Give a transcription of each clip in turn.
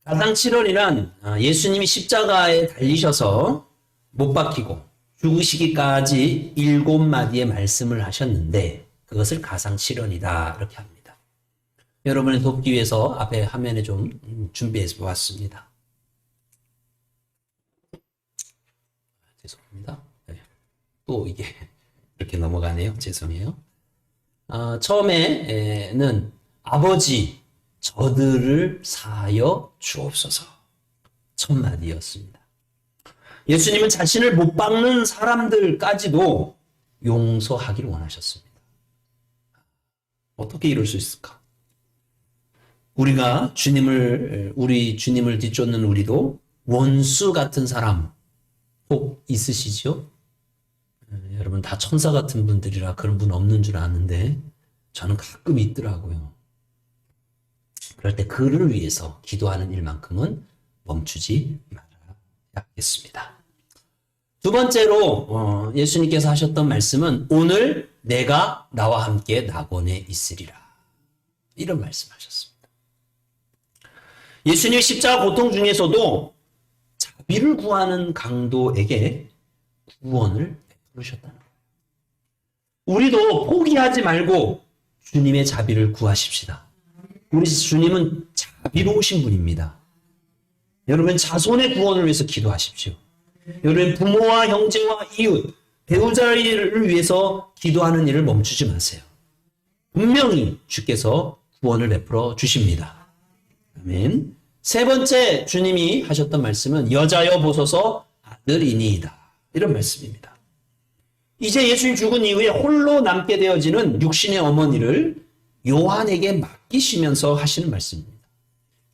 가상칠언이란 예수님이 십자가에 달리셔서 못 박히고 죽으시기까지 7마디의 말씀을 하셨는데 그것을 가상칠언이다 이렇게 합니다. 여러분을 돕기 위해서 앞에 화면에 좀 준비해서 보았습니다. 죄송합니다. 네. 또 이게 이렇게 넘어가네요. 죄송해요. 처음에는 아버지 저들을 사하여 주옵소서 첫 마디였습니다. 예수님은 자신을 못 박는 사람들까지도 용서하기를 원하셨습니다. 어떻게 이럴 수 있을까? 우리 주님을 뒤쫓는 우리도 원수 같은 사람 혹 있으시죠? 여러분 다 천사 같은 분들이라 그런 분 없는 줄 아는데 저는 가끔 있더라고요. 그럴 때 그를 위해서 기도하는 일만큼은 멈추지 말아야겠습니다. 두 번째로 예수님께서 하셨던 말씀은 오늘 내가 나와 함께 낙원에 있으리라. 이런 말씀하셨습니다. 예수님 십자가 고통 중에서도 자비를 구하는 강도에게 구원을 베푸셨다는 거예요. 우리도 포기하지 말고 주님의 자비를 구하십시다. 우리 주님은 자비로우신 분입니다. 여러분 자손의 구원을 위해서 기도하십시오. 여러분 부모와 형제와 이웃, 배우자를 위해서 기도하는 일을 멈추지 마세요. 분명히 주께서 구원을 베풀어 주십니다. 아멘. 세 번째 주님이 하셨던 말씀은 여자여 보소서 아들이니이다. 이런 말씀입니다. 이제 예수님 죽은 이후에 홀로 남게 되어지는 육신의 어머니를 요한에게 맡기시면서 하시는 말씀입니다.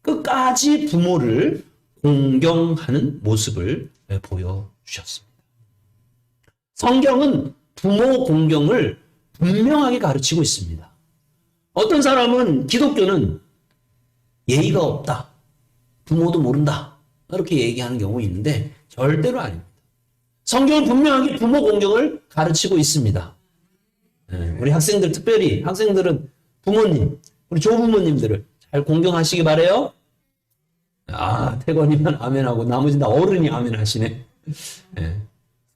끝까지 부모를 공경하는 모습을 보여주셨습니다. 성경은 부모 공경을 분명하게 가르치고 있습니다. 어떤 사람은 기독교는 예의가 없다. 부모도 모른다. 이렇게 얘기하는 경우 있는데 절대로 아닙니다. 성경은 분명하게 부모 공경을 가르치고 있습니다. 우리 학생들, 특별히 학생들은 부모님, 우리 조부모님들을 잘 공경하시기 바라요. 태권이면 아멘하고 나머지 다 어른이 아멘 하시네.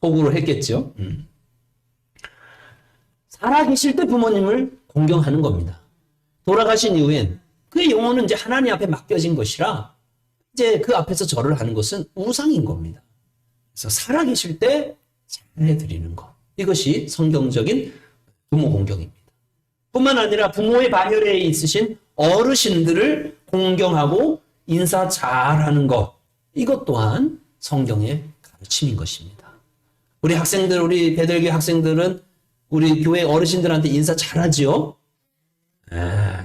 속으로 했겠죠. 살아계실 때 부모님을 공경하는 겁니다. 돌아가신 이후엔 그의 영혼은 이제 하나님 앞에 맡겨진 것이라 이제 그 앞에서 절을 하는 것은 우상인 겁니다. 그래서 살아계실 때 잘해드리는 것. 이것이 성경적인 부모 공경입니다. 뿐만 아니라 부모의 반열에 있으신 어르신들을 공경하고 인사 잘하는 것. 이것 또한 성경의 가르침인 것입니다. 우리 학생들, 우리 배들교 학생들은 우리 교회 어르신들한테 인사 잘하지요?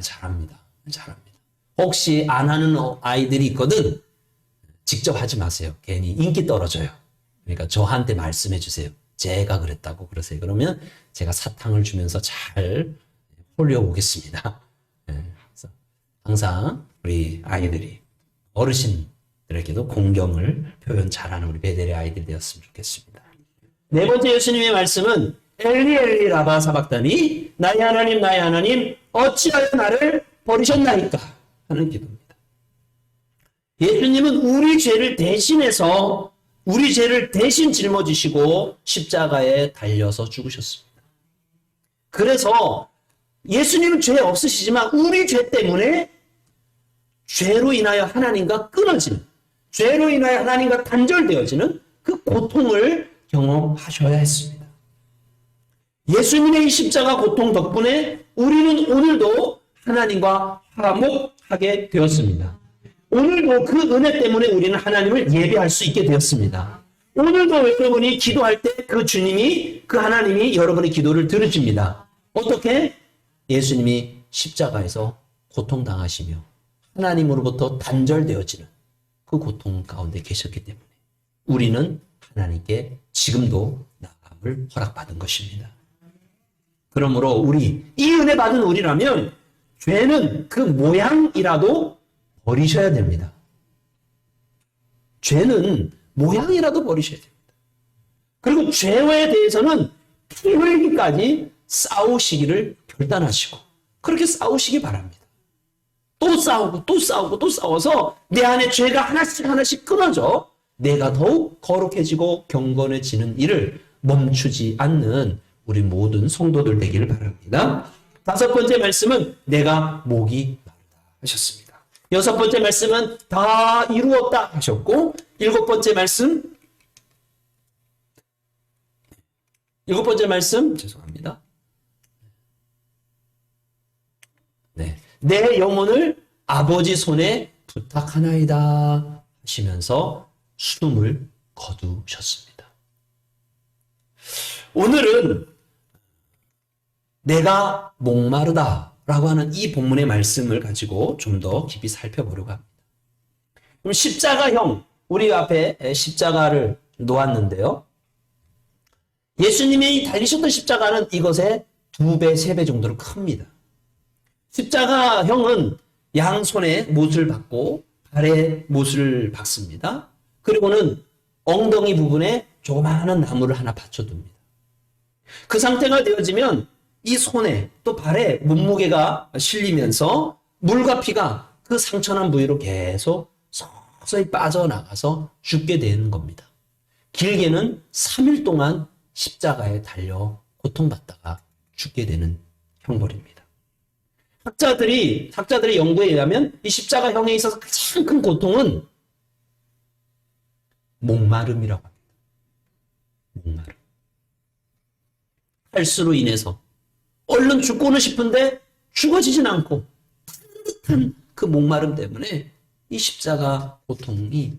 잘합니다. 잘합니다. 혹시 안 하는 아이들이 있거든 직접 하지 마세요. 괜히 인기 떨어져요. 그러니까 저한테 말씀해 주세요. 제가 그랬다고 그러세요. 그러면 제가 사탕을 주면서 잘 홀려보겠습니다. 그래서 항상 우리 아이들이 어르신들에게도 공경을 표현 잘하는 우리 베델의 아이들이 되었으면 좋겠습니다. 네 번째 예수님의 말씀은 엘리 엘리 라바 사박다니 나의 하나님 어찌하여 나를 버리셨나이까 하는 기도입니다. 예수님은 우리 죄를 대신해서 우리 죄를 대신 짊어지시고 십자가에 달려서 죽으셨습니다. 그래서 예수님은 죄 없으시지만 우리 죄 때문에 죄로 인하여 하나님과 끊어지는, 죄로 인하여 하나님과 단절되어지는 그 고통을 경험하셔야 했습니다. 예수님의 이 십자가 고통 덕분에 우리는 오늘도 하나님과 화목하게 되었습니다. 오늘도 그 은혜 때문에 우리는 하나님을 예배할 수 있게 되었습니다. 오늘도 여러분이 기도할 때 그 주님이, 그 하나님이 여러분의 기도를 들으십니다. 어떻게? 예수님이 십자가에서 고통당하시며 하나님으로부터 단절되어지는 그 고통 가운데 계셨기 때문에 우리는 하나님께 지금도 나아감을 허락받은 것입니다. 그러므로 이 은혜 받은 우리라면 죄는 그 모양이라도 버리셔야 됩니다. 죄는 모양이라도 버리셔야 됩니다. 그리고 죄에 대해서는 피 흘리기까지 싸우시기를 결단하시고 그렇게 싸우시기 바랍니다. 또 싸우고 또 싸우고 또 싸워서 내 안에 죄가 하나씩 끊어져 내가 더욱 거룩해지고 경건해지는 일을 멈추지 않는 우리 모든 성도들 되기를 바랍니다. 다섯 번째 말씀은 내가 목이 마르다 하셨습니다. 여섯 번째 말씀은 다 이루었다 하셨고, 일곱 번째 말씀 죄송합니다. 네, 내 영혼을 아버지 손에 부탁하나이다 하시면서 숨을 거두셨습니다. 오늘은 내가 목마르다라고 하는 이 본문의 말씀을 가지고 좀 더 깊이 살펴보려고 합니다. 그럼 십자가형, 우리 앞에 십자가를 놓았는데요. 예수님이 달리셨던 십자가는 이것의 2배, 3배 정도로 큽니다. 십자가형은 양손에 못을 박고 발에 못을 박습니다. 그리고는 엉덩이 부분에 조그마한 나무를 하나 받쳐둡니다. 그 상태가 되어지면 이 손에 또 발에 몸무게가 실리면서 물과 피가 그 상처난 부위로 계속 서서히 빠져나가서 죽게 되는 겁니다. 길게는 3일 동안 십자가에 달려 고통받다가 죽게 되는 형벌입니다. 학자들의 연구에 의하면 이 십자가형에 있어서 가장 큰 고통은 목마름이라고 합니다. 목마름. 헬스로 인해서 얼른 죽고는 싶은데 죽어지진 않고 듯한 그 목마름 때문에 이 십자가 고통이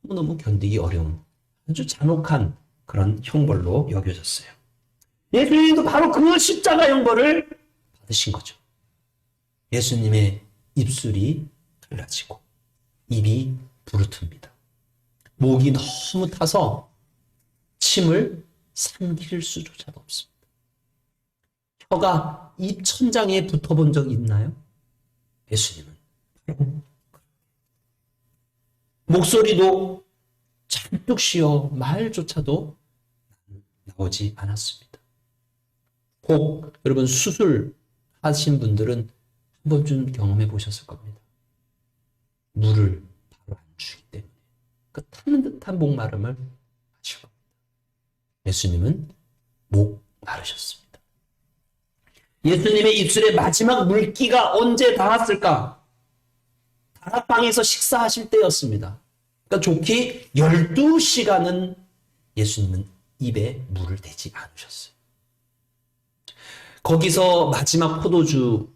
너무너무 견디기 어려운 아주 잔혹한 그런 형벌로 여겨졌어요. 예수님도 바로 그 십자가 형벌을 받으신 거죠. 예수님의 입술이 갈라지고 입이 부르틉니다. 목이 너무 타서 침을 삼킬 수조차도 없습니다. 혀가 입 천장에 붙어본 적이 있나요? 예수님은 목소리도 잔뜩 쉬어 말조차도 나오지 않았습니다. 혹 여러분 수술하신 분들은 한 번쯤 경험해 보셨을 겁니다. 물을 바로 안 주기 때문에 그 타는 듯한 목마름을 하실 겁니다. 예수님은 목 마르셨습니다. 예수님의 입술에 마지막 물기가 언제 닿았을까? 다락방에서 식사하실 때였습니다. 그러니까 좋게 12시간은 예수님은 입에 물을 대지 않으셨어요. 거기서 마지막 포도주의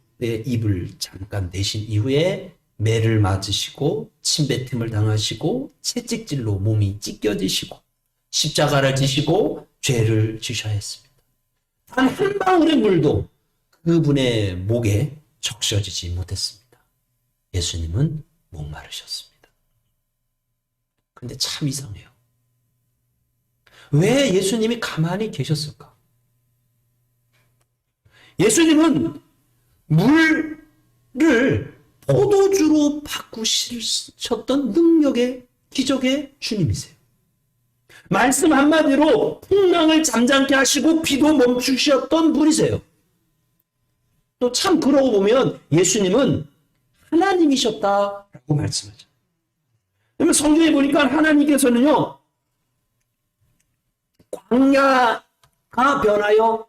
입을 잠깐 내신 이후에 매를 맞으시고 침뱉음을 당하시고 채찍질로 몸이 찢겨지시고 십자가를 지시고 죄를 지셔야 했습니다. 단 한 방울의 물도 그분의 목에 적셔지지 못했습니다. 예수님은 목마르셨습니다. 그런데 참 이상해요. 왜 예수님이 가만히 계셨을까? 예수님은 물을 포도주로 바꾸셨던 능력의 기적의 주님이세요. 말씀 한마디로 풍랑을 잠잠케 하시고 비도 멈추셨던 분이세요. 또 참 그러고 보면 예수님은 하나님이셨다라고 말씀하죠. 그러면 성경에 보니까 하나님께서는요, 광야가 변하여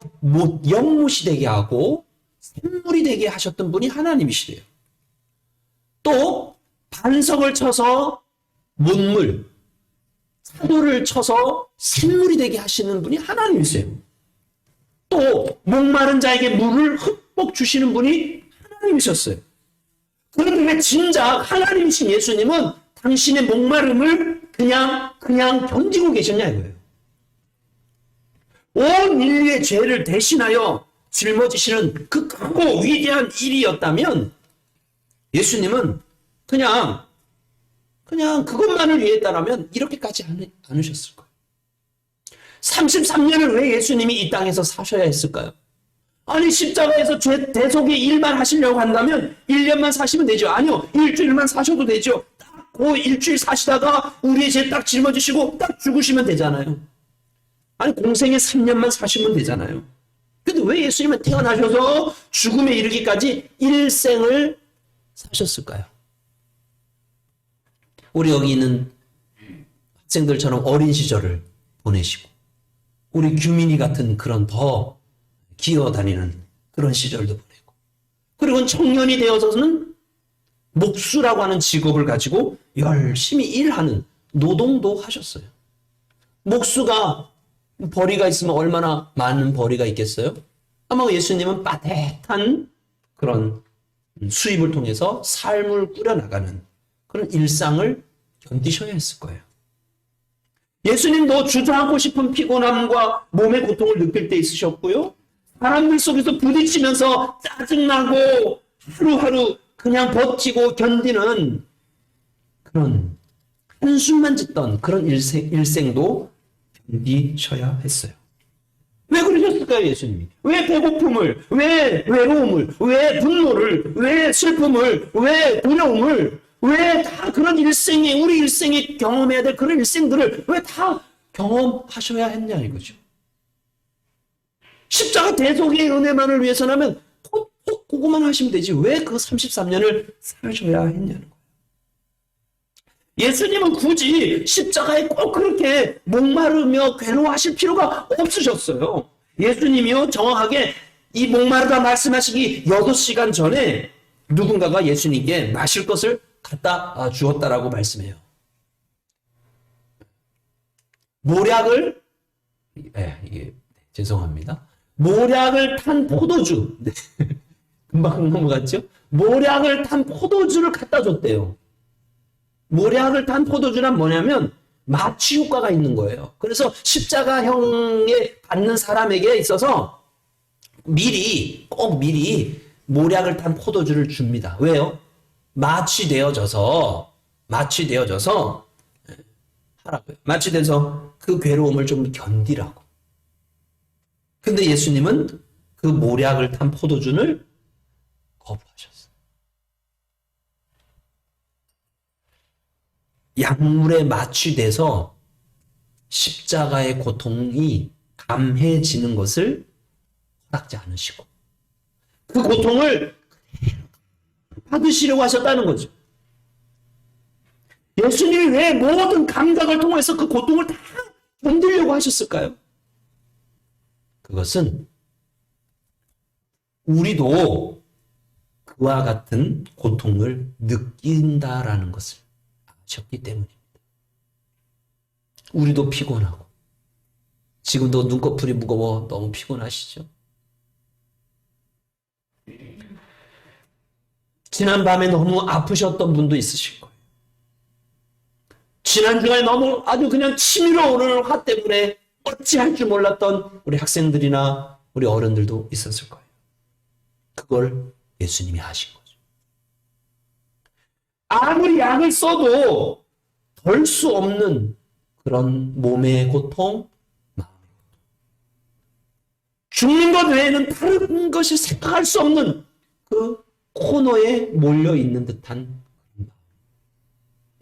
연못이 되게 하고 샘물이 되게 하셨던 분이 하나님이시래요. 또 반석을 쳐서 문물, 사도를 쳐서 샘물이 되게 하시는 분이 하나님이세요. 또 목마른 자에게 물을 흠뻑 주시는 분이 하나님이셨어요. 그런데 왜 진작 하나님이신 예수님은 당신의 목마름을 그냥 견디고 계셨냐 이거예요. 온 인류의 죄를 대신하여 짊어지시는 그 크고 위대한 일이었다면 예수님은 그냥 그것만을 위했다라면 이렇게까지 않으셨을 거예요. 33년을 왜 예수님이 이 땅에서 사셔야 했을까요? 아니 십자가에서 죄 대속의 일만 하시려고 한다면 1년만 사시면 되죠. 아니요, 일주일만 사셔도 되죠. 딱 그 일주일 사시다가 우리의 죄 딱 짊어지시고 딱 죽으시면 되잖아요. 아니 공생에 3년만 사시면 되잖아요. 근데 왜 예수님은 태어나셔서 죽음에 이르기까지 일생을 사셨을까요? 우리 여기 있는 학생들처럼 어린 시절을 보내시고 우리 규민이 같은 그런 더 기어다니는 그런 시절도 보내고 그리고 청년이 되어서는 목수라고 하는 직업을 가지고 열심히 일하는 노동도 하셨어요. 목수가 벌이가 있으면 얼마나 많은 벌이가 있겠어요? 아마 예수님은 빠듯한 그런 수입을 통해서 삶을 꾸려나가는 그런 일상을 견디셔야 했을 거예요. 예수님도 주저하고 싶은 피곤함과 몸의 고통을 느낄 때 있으셨고요. 사람들 속에서 부딪히면서 짜증나고 하루하루 그냥 버티고 견디는 그런 한숨만 짓던 그런 일생도 견디셔야 했어요. 왜 그러셨을까요, 예수님이? 왜 배고픔을, 왜 외로움을, 왜 분노를, 왜 슬픔을, 왜 두려움을, 왜 다 그런 일생에, 우리 일생에 경험해야 될 그런 일생들을 왜 다 경험하셔야 했냐 이거죠. 십자가 대속의 은혜만을 위해서라면 그거만 하시면 되지. 왜 그 33년을 사셔야 했냐는 거예요. 예수님은 굳이 십자가에 꼭 그렇게 목마르며 괴로워하실 필요가 없으셨어요. 예수님이요, 정확하게 이 목마르다 말씀하시기 6시간 전에 누군가가 예수님께 마실 것을 갖다 주었다라고 말씀해요. 모략을, 이게, 죄송합니다. 모략을 탄 포도주. 네. 금방 넘어갔죠? 모략을 탄 포도주를 갖다 줬대요. 모략을 탄 포도주란 뭐냐면 마취 효과가 있는 거예요. 그래서 십자가형에 받는 사람에게 있어서 꼭 미리 모략을 탄 포도주를 줍니다. 왜요? 마취되어져서 하라고요. 마취돼서 그 괴로움을 좀 견디라고. 근데 예수님은 그 모략을 탄 포도주를 거부하셨어요. 약물에 마취돼서 십자가의 고통이 감해지는 것을 허락지 않으시고 그 고통을 받으시려고 하셨다는 거죠. 예수님이 왜 모든 감각을 통해서 그 고통을 다 견디려고 하셨을까요? 그것은 우리도 그와 같은 고통을 느낀다라는 것을 아셨기 때문입니다. 우리도 피곤하고 지금도 눈꺼풀이 무거워 너무 피곤하시죠? 지난밤에 너무 아프셨던 분도 있으실 거예요. 지난 주간에 너무 아주 그냥 치밀어 오르는 화 때문에 어찌할 줄 몰랐던 우리 학생들이나 우리 어른들도 있었을 거예요. 그걸 예수님이 하신 거죠. 아무리 약을 써도 덜 수 없는 그런 몸의 고통, 마음의 고통. 죽는 것 외에는 다른 것이 생각할 수 없는 그 코너에 몰려있는 듯한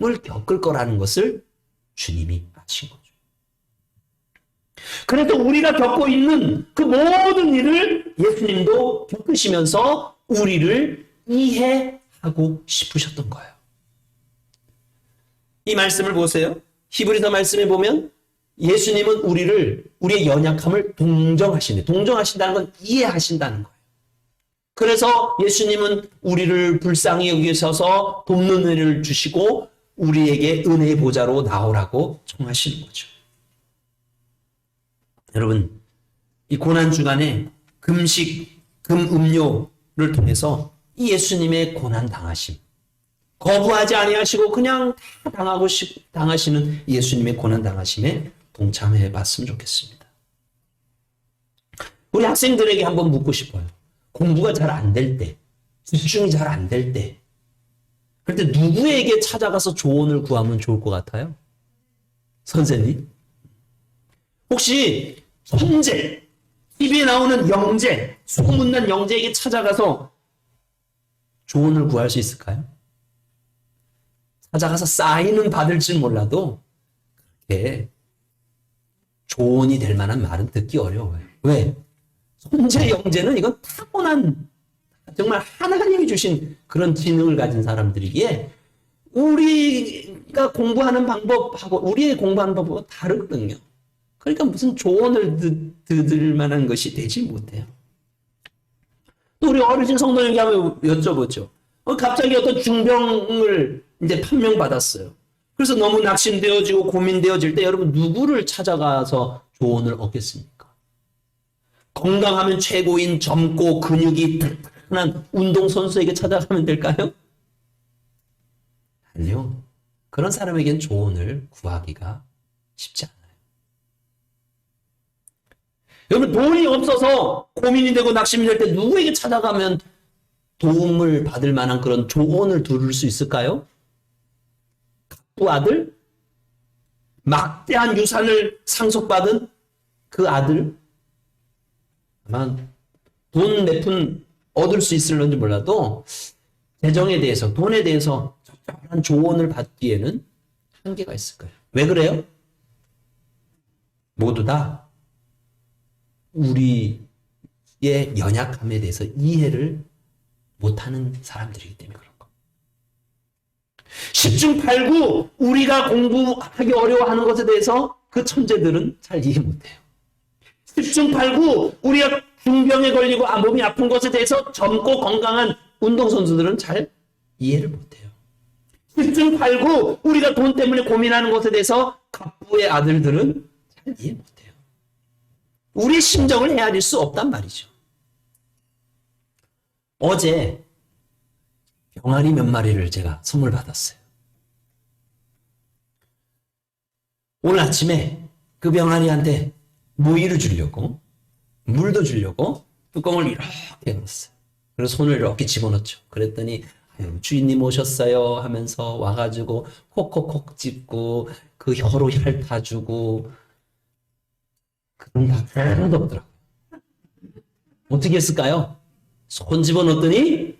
마음을 겪을 거라는 것을 주님이 아신 거죠. 그래서 우리가 겪고 있는 그 모든 일을 예수님도 겪으시면서 우리를 이해하고 싶으셨던 거예요. 이 말씀을 보세요. 히브리서 말씀에 보면 예수님은 우리의 연약함을 동정하시네. 동정하신다는 건 이해하신다는 거예요. 그래서 예수님은 우리를 불쌍히 여기셔서 돕는 은혜를 주시고 우리에게 은혜의 보좌로 나오라고 청하시는 거죠. 여러분, 이 고난주간에 금식, 금음료를 통해서 이 예수님의 고난 당하심, 거부하지 아니하시고 그냥 다 당하시는 예수님의 고난 당하심에 동참해 봤으면 좋겠습니다. 우리 학생들에게 한번 묻고 싶어요. 공부가 잘 안 될 때, 집중이 잘 안 될 때, 그럴 때 누구에게 찾아가서 조언을 구하면 좋을 것 같아요? 선생님? 혹시 형제, TV에 나오는 영재, 소문난 영재에게 찾아가서 조언을 구할 수 있을까요? 찾아가서 사인은 받을지는 몰라도 그렇게 조언이 될 만한 말은 듣기 어려워요. 왜? 손재, 영재는 이건 타고난 정말 하나님이 주신 그런 지능을 가진 사람들이기에 우리가 공부하는 방법하고 우리의 공부하는 방법은 다르거든요. 그러니까 무슨 조언을 듣을 만한 것이 되지 못해요. 또 우리 어르신 성도님께 한번 여쭤보죠. 갑자기 어떤 중병을 이제 판명받았어요. 그래서 너무 낙심되어지고 고민되어질 때 여러분 누구를 찾아가서 조언을 얻겠습니까? 건강하면 최고인 젊고 근육이 튼튼한 운동선수에게 찾아가면 될까요? 아니요. 그런 사람에겐 조언을 구하기가 쉽지 않아요. 여러분 돈이 없어서 고민이 되고 낙심이 될 때 누구에게 찾아가면 도움을 받을 만한 그런 조언을 들을 수 있을까요? 그 아들? 막대한 유산을 상속받은 그 아들? 아마 돈 몇 푼 얻을 수 있을런지 몰라도 재정에 대해서, 돈에 대해서 적절한 조언을 받기에는 한계가 있을 거예요. 왜 그래요? 모두 다 우리의 연약함에 대해서 이해를 못하는 사람들이기 때문에 그런 거. 10중 8구 우리가 공부하기 어려워하는 것에 대해서 그 천재들은 잘 이해 못해요. 10중 8구 우리가 중병에 걸리고 몸이 아픈 것에 대해서 젊고 건강한 운동선수들은 잘 이해를 못해요. 10중 8구 우리가 돈 때문에 고민하는 것에 대해서 갑부의 아들들은 잘 이해 못해요. 우리의 심정을 헤아릴 수 없단 말이죠. 어제 병아리 몇 마리를 제가 선물 받았어요. 오늘 아침에 그 병아리한테 모이를 주려고 물도 주려고 뚜껑을 이렇게 열었어요. 그래서 손을 이렇게 집어넣죠. 그랬더니 주인님 오셨어요 하면서 와가지고 콕콕콕 찝고 그 혀로 핥아주고 그런 거 하나도 없더라고요. 어떻게 했을까요? 손 집어넣었더니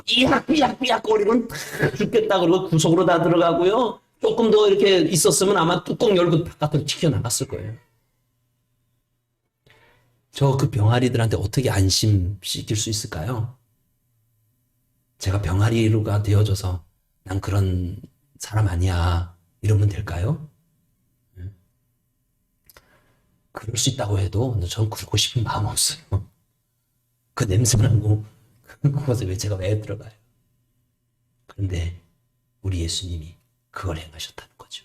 삐약삐약삐약 거리고는 죽겠다 그러고 구석으로 다 들어가고요. 조금 더 이렇게 있었으면 아마 뚜껑 열고 바깥으로 튀겨나갔을 거예요. 저 그 병아리들한테 어떻게 안심시킬 수 있을까요? 제가 병아리가 되어줘서 난 그런 사람 아니야 이러면 될까요? 그럴 수 있다고 해도 전 그러고 싶은 마음 없어요. 그 냄새만 나고 그것에 왜 들어가요? 그런데 우리 예수님이 그걸 행하셨다는 거죠.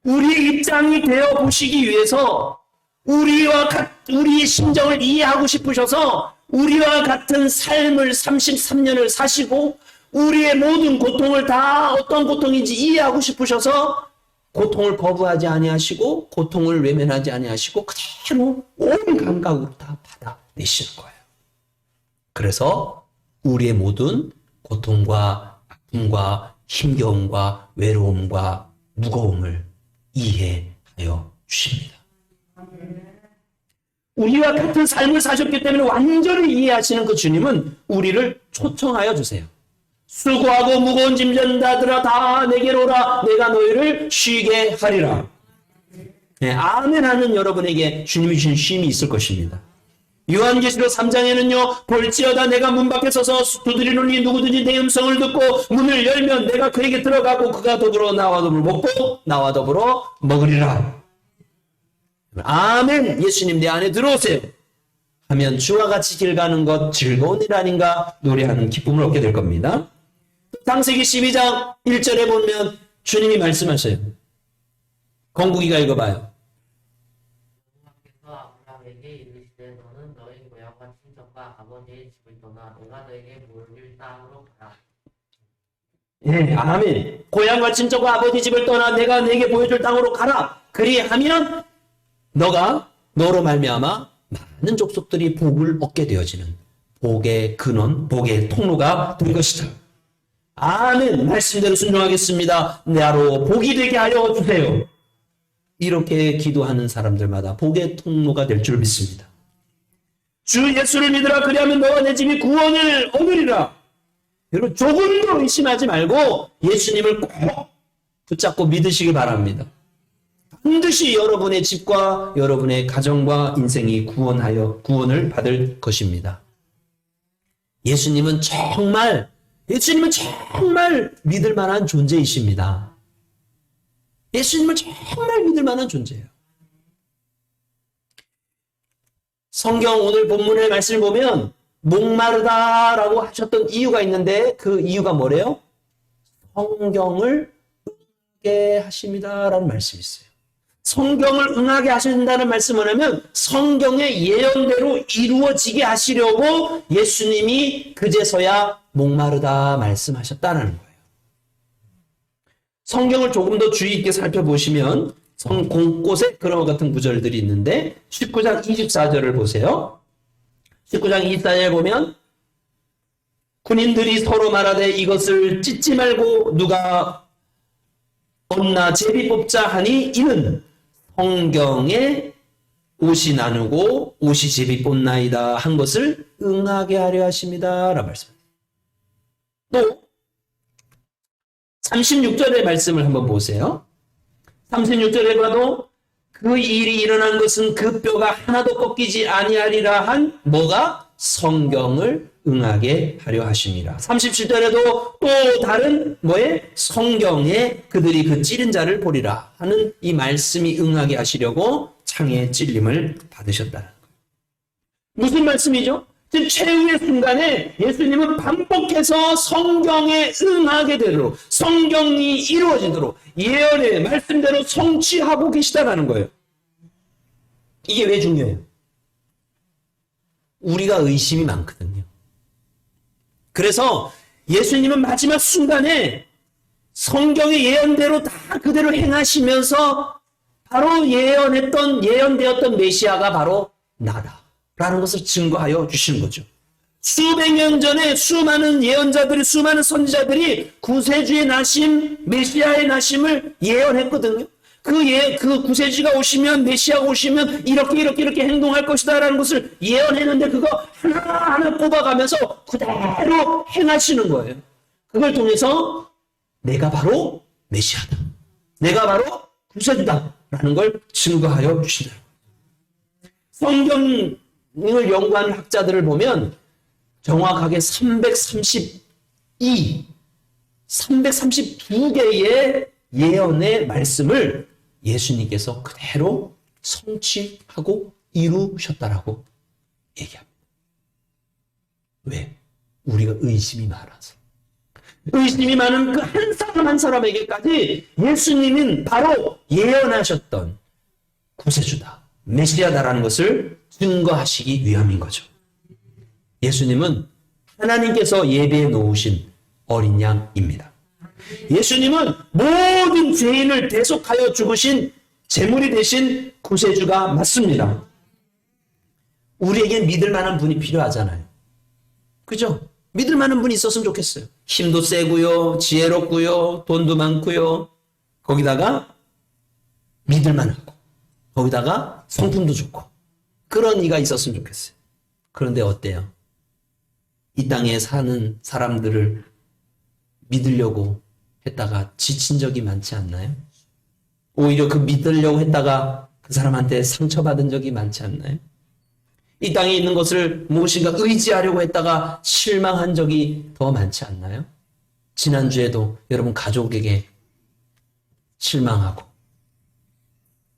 우리의 입장이 되어 보시기 위해서 우리의 심정을 이해하고 싶으셔서 우리와 같은 삶을 33년을 사시고 우리의 모든 고통을 다 어떤 고통인지 이해하고 싶으셔서 고통을 거부하지 아니하시고 고통을 외면하지 아니하시고 그대로 온 감각으로 다 받아내시는 거예요. 그래서 우리의 모든 고통과 아픔과 힘겨움과 외로움과 무거움을 이해하여 주십니다. 우리와 같은 삶을 사셨기 때문에 완전히 이해하시는 그 주님은 우리를 초청하여 주세요. 수고하고 무거운 짐 전다들아 다 내게로 오라 내가 너희를 쉬게 하리라. 네, 아멘 하는 여러분에게 주님이 주신 쉼이 있을 것입니다. 요한계시록 3장에는요 볼지어다 내가 문 밖에 서서 두드리노니 누구든지 내 음성을 듣고 문을 열면 내가 그에게 들어가고 그가 더불어 나와 더불어 먹고 나와 더불어 먹으리라. 아멘. 예수님 내 안에 들어오세요 하면 주와 같이 길 가는 것 즐거운 일 아닌가 노래하는 기쁨을 얻게 될 겁니다. 창세기 12장 1절에 보면 주님이 말씀하셔요. 건국이가 읽어봐요. 여호와께서 아브라함에게 이르시되 너는 너희 고향과 친척과 아버지의 집을 떠나 내가 너에게 보여줄 땅으로 가라. 예, 아멘. 고향과 친척과 아버지 집을 떠나 내가 내게 보여줄 땅으로 가라. 그리하면 너가 너로 말미암아 많은 족속들이 복을 얻게 되어지는 복의 근원, 복의 통로가 될 것이다. 아멘. 말씀대로 순종하겠습니다. 나로 복이 되게 하여 주세요. 이렇게 기도하는 사람들마다 복의 통로가 될 줄 믿습니다. 주 예수를 믿으라 그리하면 너와 내 집이 구원을 얻으리라. 여러분 조금도 의심하지 말고 예수님을 꼭 붙잡고 믿으시기 바랍니다. 반드시 여러분의 집과 여러분의 가정과 인생이 구원을 받을 것입니다. 예수님은 정말 믿을 만한 존재이십니다. 예수님은 정말 믿을 만한 존재예요. 성경 오늘 본문의 말씀을 보면 목마르다라고 하셨던 이유가 있는데 그 이유가 뭐래요? 성경을 응하게 하십니다라는 말씀이 있어요. 성경을 응하게 하신다는 말씀은 뭐냐면 성경의 예언대로 이루어지게 하시려고 예수님이 그제서야 목마르다 말씀하셨다는 거예요. 성경을 조금 더 주의 있게 살펴보시면 곳곳에 그런 같은 구절들이 있는데 19장 24절을 보세요. 19장 24절에 보면 군인들이 서로 말하되 이것을 찢지 말고 누가 얻나 제비 뽑자 하니 이는 성경에 옷이 나누고 옷이 제비 뽑나이다 한 것을 응하게 하려 하십니다 라고 말씀합니다. 또 36절의 말씀을 한번 보세요. 36절에 봐도 그 일이 일어난 것은 그 뼈가 하나도 꺾이지 아니하리라 한 뭐가 성경을 응하게 하려 하심이라. 37절에도 또 다른 성경에 그들이 그 찌른 자를 보리라 하는 이 말씀이 응하게 하시려고 창에 찔림을 받으셨다는 거예요. 무슨 말씀이죠? 지금 최후의 순간에 예수님은 반복해서 성경에 응하게 되도록 성경이 이루어지도록 예언의 말씀대로 성취하고 계시다는 거예요. 이게 왜 중요해요? 우리가 의심이 많거든요. 그래서 예수님은 마지막 순간에 성경의 예언대로 다 그대로 행하시면서 바로 예언되었던 메시아가 바로 나다라는 것을 증거하여 주시는 거죠. 수백 년 전에 수많은 예언자들이, 수많은 선지자들이 구세주의 나심, 메시아의 나심을 예언했거든요. 그 구세주가 오시면, 메시아가 오시면 이렇게 행동할 것이다라는 것을 예언했는데 그거 하나하나 뽑아가면서 그대로 행하시는 거예요. 그걸 통해서 내가 바로 메시아다. 내가 바로 구세주다라는 걸 증거하여 주시다. 성경을 연구한 학자들을 보면 정확하게 332개의 예언의 말씀을 예수님께서 그대로 성취하고 이루셨다라고 얘기합니다. 왜? 우리가 의심이 많아서. 의심이 많은 그 한 사람 한 사람에게까지 예수님은 바로 예언하셨던 구세주다, 메시아다라는 것을 증거하시기 위함인 거죠. 예수님은 하나님께서 예배해 놓으신 어린 양입니다. 예수님은 모든 죄인을 대속하여 죽으신 제물이 되신 구세주가 맞습니다. 우리에겐 믿을 만한 분이 필요하잖아요. 그죠? 믿을 만한 분이 있었으면 좋겠어요. 힘도 세고요, 지혜롭고요, 돈도 많고요. 거기다가 믿을 만하고, 거기다가 성품도 좋고, 그런 이가 있었으면 좋겠어요. 그런데 어때요? 이 땅에 사는 사람들을 믿으려고 했다가 지친 적이 많지 않나요? 오히려 그 믿으려고 했다가 그 사람한테 상처받은 적이 많지 않나요? 이 땅에 있는 것을 무엇인가 의지하려고 했다가 실망한 적이 더 많지 않나요? 지난주에도 여러분 가족에게 실망하고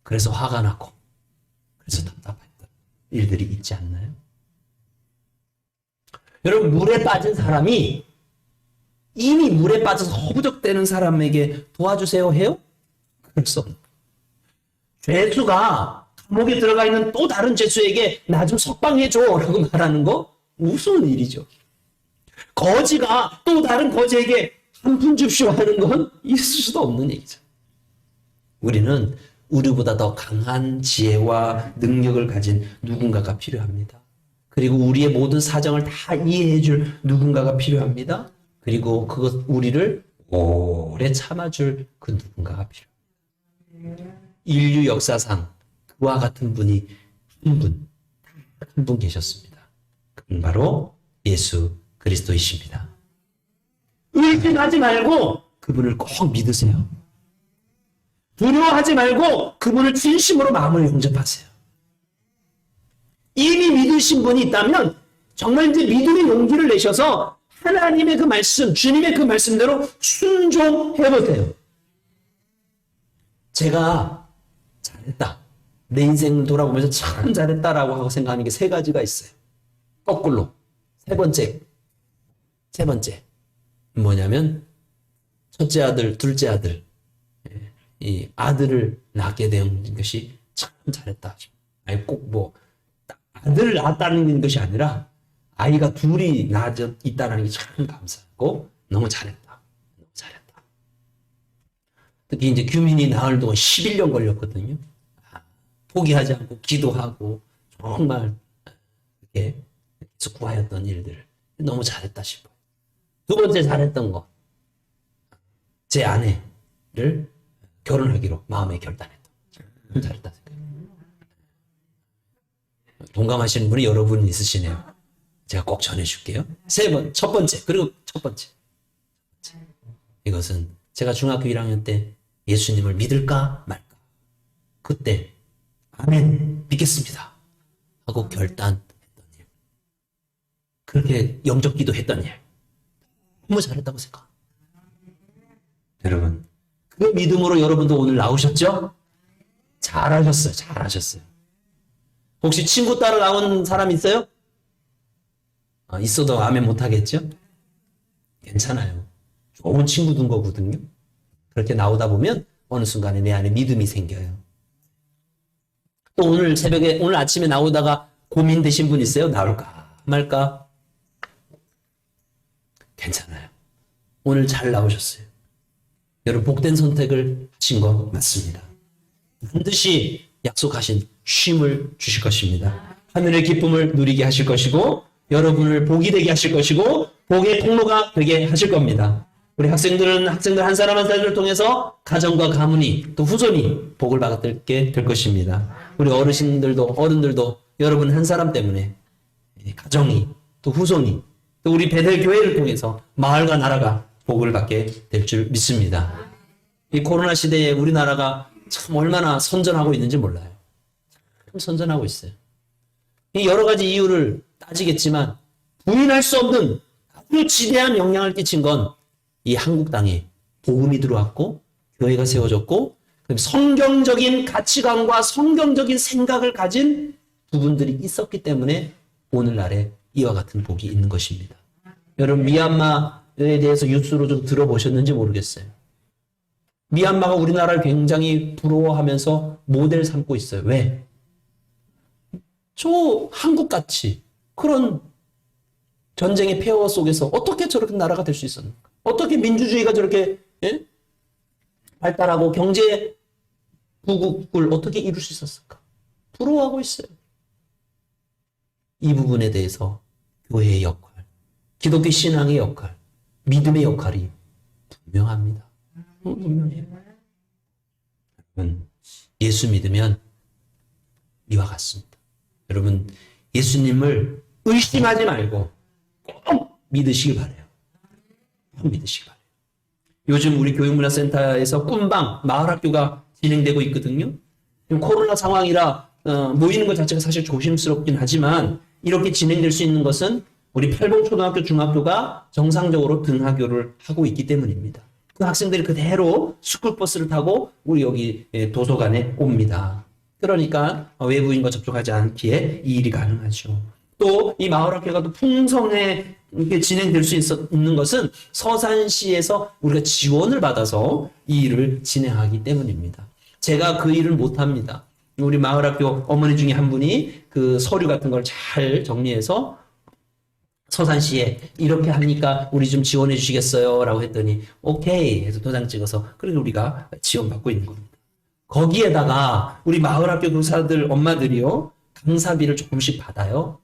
그래서 화가 나고 그래서 답답했던 일들이 있지 않나요? 여러분 물에 빠진 사람이 이미 물에 빠져서 허우적대는 사람에게 도와주세요 해요? 그럴 수 없는 거예요. 죄수가 감옥에 들어가 있는 또 다른 죄수에게 나 좀 석방해줘 라고 말하는 거 무슨 일이죠. 거지가 또 다른 거지에게 한 푼 줍시오 하는 건 있을 수도 없는 얘기죠. 우리는 우리보다 더 강한 지혜와 능력을 가진 누군가가 필요합니다. 그리고 우리의 모든 사정을 다 이해해 줄 누군가가 필요합니다. 그리고 우리를 오래 참아줄 그 누군가가 필요합니다. 인류 역사상 그와 같은 분이 한 분 계셨습니다. 그분 바로 예수 그리스도이십니다. 의심하지 말고 그분을 꼭 믿으세요. 두려워하지 말고 그분을 진심으로 마음을 영접하세요. 이미 믿으신 분이 있다면 정말 이제 믿음의 용기를 내셔서 하나님의 그 말씀, 주님의 그 말씀대로 순종해보세요. 제가 잘했다. 내 인생 돌아보면서 참 잘했다라고 하고 생각하는 게 세 가지가 있어요. 거꾸로. 세 번째. 뭐냐면, 첫째 아들, 둘째 아들. 이 아들을 낳게 된 것이 참 잘했다. 아니, 꼭 뭐, 아들을 낳았다는 것이 아니라, 아이가 둘이 있다는 게 참 감사하고, 너무 잘했다. 특히 이제 규민이 나을 동안 11년 걸렸거든요. 포기하지 않고 기도하고 정말 이렇게 계속 구하였던 일들 너무 잘했다 싶어요. 두 번째 잘했던 거, 제 아내를 결혼하기로 마음에 결단했다. 잘했다 생각해요. 동감하시는 분이 여러분 있으시네요. 제가 꼭 전해줄게요. 첫 번째. 이것은 제가 중학교 1학년 때 예수님을 믿을까 말까. 그때 아멘 믿겠습니다 하고 결단했던 일. 그렇게 영적 기도했던 일. 너무 잘했다고 생각합니다. 여러분, 그 믿음으로 여러분도 오늘 나오셨죠? 잘하셨어요. 혹시 친구 따라 나온 사람 있어요? 있어도 아멘 못하겠죠? 괜찮아요. 좋은 친구 둔 거거든요. 그렇게 나오다 보면 어느 순간에 내 안에 믿음이 생겨요. 또 오늘 아침에 나오다가 고민되신 분 있어요? 나올까 말까? 괜찮아요. 오늘 잘 나오셨어요. 여러분 복된 선택을 하신 거 맞습니다. 반드시 약속하신 쉼을 주실 것입니다. 하늘의 기쁨을 누리게 하실 것이고 여러분을 복이 되게 하실 것이고 복의 통로가 되게 하실 겁니다. 우리 학생들 한 사람 한 사람을 통해서 가정과 가문이 또 후손이 복을 받게 될 것입니다. 우리 어른들도 여러분 한 사람 때문에 가정이 또 후손이 또 우리 베델 교회를 통해서 마을과 나라가 복을 받게 될 줄 믿습니다. 이 코로나 시대에 우리나라가 참 얼마나 선전하고 있는지 몰라요. 참 선전하고 있어요. 이 여러 가지 이유를 따지겠지만 부인할 수 없는 아주 지대한 영향을 끼친 건 이 한국 땅에 복음이 들어왔고 교회가 세워졌고 성경적인 가치관과 성경적인 생각을 가진 부분들이 있었기 때문에 오늘날에 이와 같은 복이 있는 것입니다. 여러분 미얀마에 대해서 뉴스로 좀 들어보셨는지 모르겠어요. 미얀마가 우리나라를 굉장히 부러워하면서 모델 삼고 있어요. 왜? 저 한국같이 그런 전쟁의 폐허 속에서 어떻게 저렇게 나라가 될 수 있었는가? 어떻게 민주주의가 저렇게 발달하고 경제 부국을 어떻게 이룰 수 있었을까? 부러워하고 있어요. 이 부분에 대해서 교회의 역할, 기독교 신앙의 역할, 믿음의 역할이 분명합니다. 분명해요. 여러분, 예수 믿으면 이와 같습니다. 여러분, 예수님을 의심하지 말고 꼭 믿으시기 바라요. 믿으시기 바라요. 요즘 우리 교육문화센터에서 꿈방 마을학교가 진행되고 있거든요. 코로나 상황이라 모이는 것 자체가 사실 조심스럽긴 하지만 이렇게 진행될 수 있는 것은 우리 팔봉초등학교 중학교가 정상적으로 등하교를 하고 있기 때문입니다. 그 학생들이 그대로 스쿨버스를 타고 우리 여기 도서관에 옵니다. 그러니까 외부인과 접촉하지 않기에 이 일이 가능하죠. 또 이 마을학교가 또 풍성하게 진행될 수 있는 것은 서산시에서 우리가 지원을 받아서 이 일을 진행하기 때문입니다. 제가 그 일을 못합니다. 우리 마을학교 어머니 중에 한 분이 그 서류 같은 걸 잘 정리해서 서산시에 이렇게 하니까 우리 좀 지원해 주시겠어요? 라고 했더니 오케이 해서 도장 찍어서 그렇게 우리가 지원받고 있는 겁니다. 거기에다가 우리 마을학교 교사들 엄마들이요 강사비를 조금씩 받아요.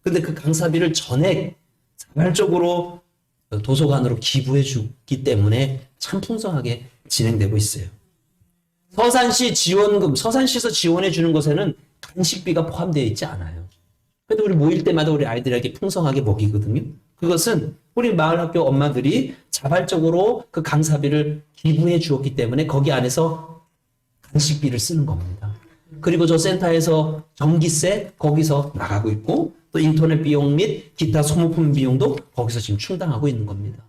근데 그 강사비를 전액 자발적으로 도서관으로 기부해 주기 때문에 참 풍성하게 진행되고 있어요. 서산시 지원금, 서산시에서 지원해 주는 것에는 간식비가 포함되어 있지 않아요. 근데 우리 모일 때마다 우리 아이들에게 풍성하게 먹이거든요. 그것은 우리 마을학교 엄마들이 자발적으로 그 강사비를 기부해 주었기 때문에 거기 안에서 간식비를 쓰는 겁니다. 그리고 저 센터에서 전기세 거기서 나가고 있고 또 인터넷 비용 및 기타 소모품 비용도 거기서 지금 충당하고 있는 겁니다.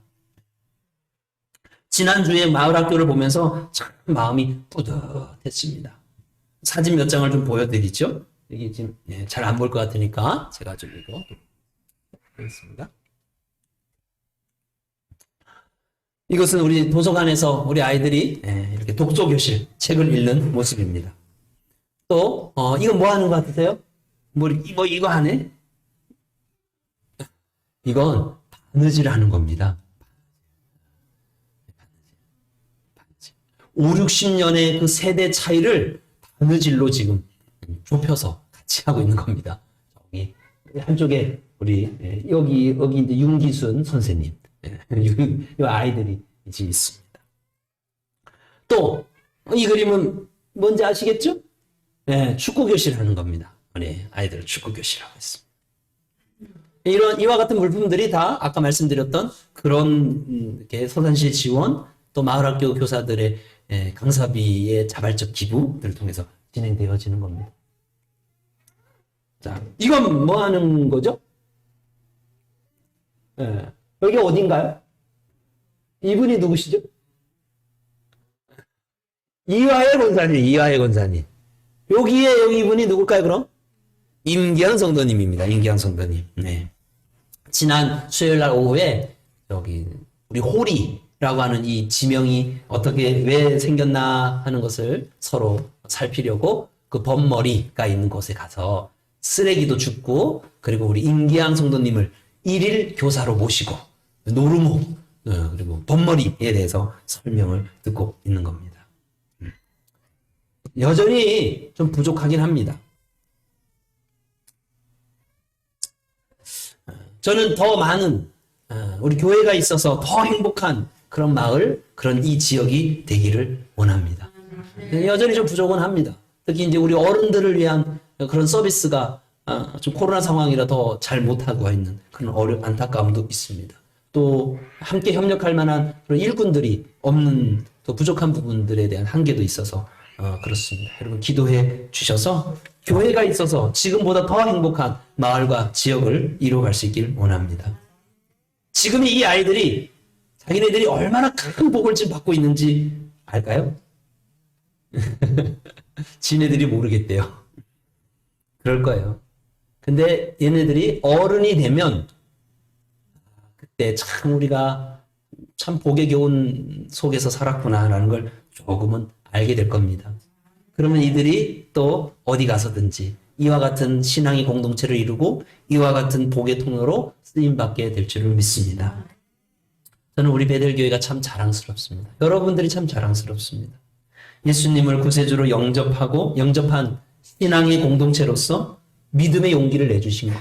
지난주에 마을학교를 보면서 참 마음이 뿌듯했습니다. 사진 몇 장을 좀 보여드리죠. 이게 지금 잘 안 보일 것 같으니까 제가 좀 이거 하겠습니다. 이것은 우리 도서관에서 우리 아이들이 이렇게 독서교실 책을 읽는 모습입니다. 또 이건 뭐 하는 것 같으세요? 뭐 이거 하네? 이건 바느질 하는 겁니다. 5, 60년의 그 세대 차이를 바느질로 지금 좁혀서 같이 하고 있는 겁니다. 여기 한쪽에 우리 여기 이제 윤기순 선생님, 이 아이들이 지금 있습니다. 또 이 그림은 뭔지 아시겠죠? 축구 교실 하는 겁니다. 우리 아이들은 축구 교실 하고 있습니다. 이와 같은 물품들이 다 아까 말씀드렸던 그런 이렇게 서산시의 지원, 또 마을학교 교사들의 강사비의 자발적 기부들을 통해서 진행되어지는 겁니다. 자, 이건 뭐 하는 거죠? 여기 어딘가요? 이분이 누구시죠? 이화의 권사님, 이화의 권사님. 여기 이분이 누굴까요, 그럼? 임기환 성도님입니다. 임기환 성도님. 네. 지난 수요일 날 오후에 여기 우리 호리라고 하는 이 지명이 어떻게 왜 생겼나 하는 것을 서로 살피려고 그 범머리가 있는 곳에 가서 쓰레기도 줍고 그리고 우리 임기환 성도님을 일일 교사로 모시고 노르모 그리고 범머리에 대해서 설명을 듣고 있는 겁니다. 여전히 좀 부족하긴 합니다. 저는 더 많은 우리 교회가 있어서 더 행복한 그런 마을, 그런 이 지역이 되기를 원합니다. 여전히 좀 부족은 합니다. 특히 이제 우리 어른들을 위한 그런 서비스가 좀 코로나 상황이라 더 잘 못하고 있는 그런 안타까움도 있습니다. 또 함께 협력할 만한 그런 일꾼들이 없는 또 부족한 부분들에 대한 한계도 있어서 그렇습니다. 여러분 기도해 주셔서 교회가 있어서 지금보다 더 행복한 마을과 지역을 이루어갈 수 있길 원합니다. 지금 이 아이들이 자기네들이 얼마나 큰 복을 지금 받고 있는지 알까요? 지네들이 모르겠대요. 그럴 거예요. 근데 얘네들이 어른이 되면 그때 참 우리가 참 복의 교훈 속에서 살았구나라는 걸 조금은 알게 될 겁니다. 그러면 이들이 또 어디 가서든지 이와 같은 신앙의 공동체를 이루고 이와 같은 복의 통로로 쓰임받게 될 줄을 믿습니다. 저는 우리 베델교회가 참 자랑스럽습니다. 여러분들이 참 자랑스럽습니다. 예수님을 구세주로 영접한 신앙의 공동체로서 믿음의 용기를 내주신 것,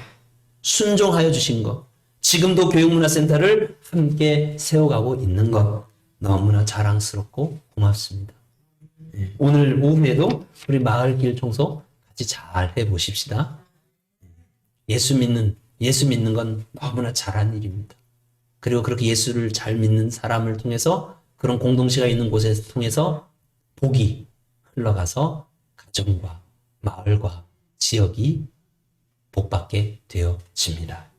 순종하여 주신 것, 지금도 교육문화센터를 함께 세워가고 있는 것 너무나 자랑스럽고 고맙습니다. 오늘 오후에도 우리 마을길 청소 같이 잘 해보십시다. 예수 믿는 건 너무나 잘한 일입니다. 그리고 그렇게 예수를 잘 믿는 사람을 통해서 그런 공동체가 있는 곳에 통해서 복이 흘러가서 가정과 마을과 지역이 복받게 되어집니다.